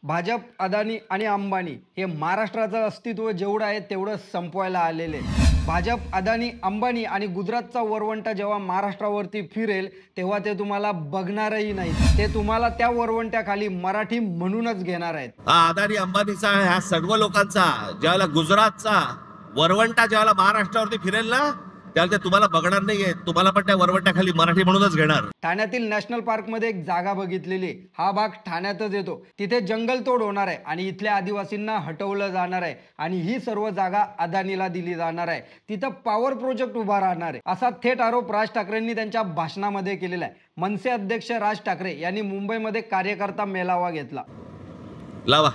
भाजप, अदानी आणि अंबानी हे महाराष्ट्राचं अस्तित्व जेवढं आहे तेवढं संपवायला आलेले. भाजप, अदानी, अंबानी आणि गुजरातचा वरवंटा जेव्हा महाराष्ट्रावरती फिरेल तेव्हा ते तुम्हाला बघणारही नाही. ते तुम्हाला त्या वरवंट्याखाली मराठी म्हणूनच घेणार आहेत. अदानी अंबानीचा ह्या सर्व लोकांचा ज्याला गुजरातचा वरवंटा ज्याला महाराष्ट्रावरती फिरेल ना त्याला ते तुम्हाला बघणार नाहीये. तुम्हाला पण त्या वरवंट्याखाली मराठी म्हणूनच घेणार. ठाण्यातील नॅशनल पार्क मध्ये एक जागा बघितलेली. हा भाग ठाण्यातच येतो. तिथे जंगलतोड होणार आहे आणि इथल्या आदिवासींना हटवलं जाणार आहे आणि ही सर्व जागा अदानीला दिली जाणार आहे. तिथं पॉवर प्रोजेक्ट उभा राहणार आहे असा थेट आरोप राज ठाकरेंनी त्यांच्या भाषणामध्ये केलेला आहे. मनसे अध्यक्ष राज ठाकरे यांनी मुंबईमध्ये कार्यकर्ता मेळावा घेतला. लावा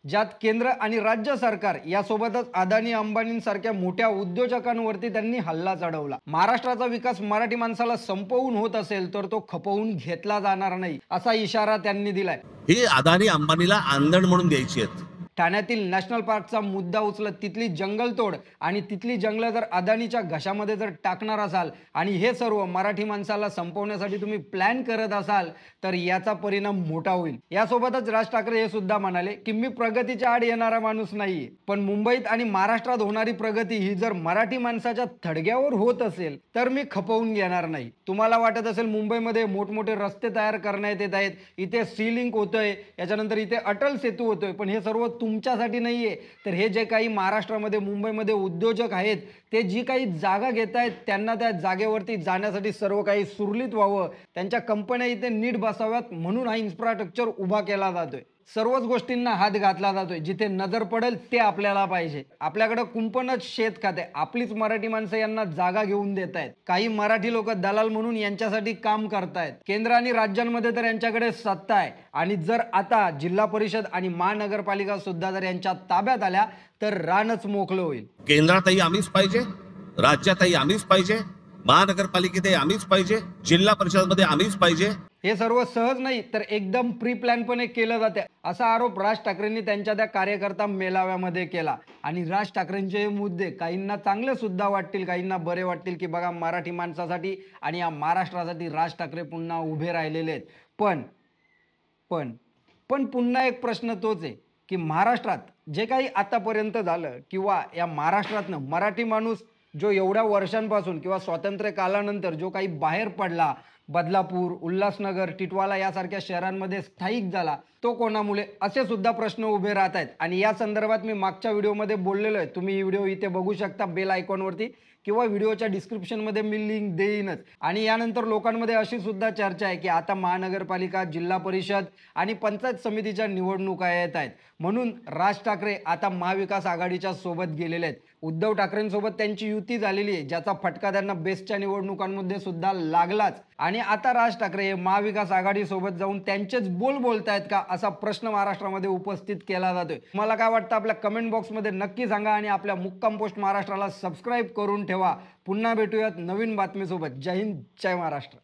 ज्यात केंद्र आणि राज्य सरकार यासोबतच अदानी अंबानींसारख्या मोठ्या उद्योजकांवरती त्यांनी हल्ला चढवला. महाराष्ट्राचा विकास मराठी माणसाला संपवून होत असेल तर तो खपवून घेतला जाणार नाही असा इशारा त्यांनी दिलाय. ही अदानी अंबानीला आंदण म्हणून द्यायची आहेत. ठाण्यातील नॅशनल पार्कचा मुद्दा उचलत तिथली जंगलतोड आणि तिथली जंगलं जर अदानीच्या घशामध्ये जर टाकणार असाल आणि हे सर्व मराठी माणसाला संपवण्यासाठी तुम्ही प्लॅन करत असाल तर याचा परिणाम मोठा होईल. यासोबतच राज ठाकरे हे सुद्धा म्हणाले की मी प्रगतीच्या आड येणारा माणूस नाहीये, पण मुंबईत आणि महाराष्ट्रात होणारी प्रगती ही जर मराठी माणसाच्या थडग्यावर होत असेल तर मी खपवून घेणार नाही. तुम्हाला वाटत असेल मुंबईमध्ये मोठमोठे रस्ते तयार करण्यात येत आहेत, इथे सी लिंक होतोय, याच्यानंतर इथे अटल सेतू होतोय, पण हे सर्व तुमच्यासाठी नाहीये. तर हे जे काही महाराष्ट्रामध्ये मुंबईमध्ये उद्योजक आहेत ते जी काही जागा घेत आहेत त्यांना त्या जागेवरती जाण्यासाठी सर्व काही सुरळीत व्हावं, त्यांच्या कंपन्या इथे नीट बसाव्यात म्हणून हा इन्फ्रास्ट्रक्चर उभा केला जातोय. सर्वच गोष्टींना हात घातला जातोय. जिथे नजर पडेल ते आपल्याला पाहिजे. आपल्याकडे कुंपणच शेत खाते, आपलीच मराठी माणसं यांना जागा घेऊन देत आहेत. काही मराठी लोक दलाल म्हणून यांच्यासाठी काम करतायत. केंद्र आणि राज्यांमध्ये तर यांच्याकडे सत्ता आहे आणि जर आता जिल्हा परिषद आणि महानगरपालिका सुद्धा जर यांच्या ताब्यात आल्या तर रानच मोकळं होईल. केंद्रातही आम्हीच पाहिजे, राज्यातही आम्हीच पाहिजे, महानगरपालिकेतही आम्हीच पाहिजे, जिल्हा परिषदमध्ये आम्हीच पाहिजे. हे सर्व सहज नाही तर एकदम प्री प्लॅनपणे केलं जाते असा आरोप राज ठाकरेंनी त्यांच्या त्या कार्यकर्ता मेळाव्यामध्ये केला. आणि राज ठाकरेंचे हे मुद्दे काहींना चांगले सुद्धा वाटतील, काहींना बरे वाटतील की बघा मराठी माणसासाठी आणि या महाराष्ट्रासाठी राज ठाकरे पुन्हा उभे राहिलेले आहेत. पण पुन्हा एक प्रश्न तोच आहे की महाराष्ट्रात जे काही आतापर्यंत झालं किंवा या महाराष्ट्रातनं मराठी माणूस जो एवढ्या वर्षांपासून किंवा स्वातंत्र्य कालानंतर जो काही बाहेर पडला, बदलापूर, उल्हासनगर, टिटवाला यासारख्या शहरांमध्ये स्थायिक झाला, तो कोणामुळे असे सुद्धा प्रश्न उभे राहत आहेत. आणि या संदर्भात मी मागच्या व्हिडिओमध्ये बोललेलो आहे. तुम्ही ही व्हिडिओ इथे बघू शकता बेल आयकॉनवरती किंवा व्हिडिओच्या डिस्क्रिप्शनमध्ये मी लिंक देईनच. आणि यानंतर लोकांमध्ये अशी सुद्धा चर्चा आहे की आता महानगरपालिका, जिल्हा परिषद आणि पंचायत समितीच्या निवडणुका येत आहेत म्हणून राज ठाकरे आता महाविकास आघाडीच्या सोबत गेलेले आहेत. उद्धव ठाकरेंसोबत त्यांची युती झालेली आहे ज्याचा फटका त्यांना बेस्टच्या निवडणुकांमध्ये सुद्धा लागलाच. आणि आता राज ठाकरे हे महाविकास आघाडी सोबत जाऊन त्यांचेच बोल बोलतायत का असा प्रश्न महाराष्ट्रामध्ये उपस्थित केला जातोय. मला काय वाटतं आपल्या कमेंट बॉक्समध्ये नक्की सांगा आणि आपल्या मुक्काम पोस्ट महाराष्ट्राला सबस्क्राईब करून ठेवा. पुन्हा भेटूयात नवीन बातमीसोबत. जय हिंद, जय महाराष्ट्र.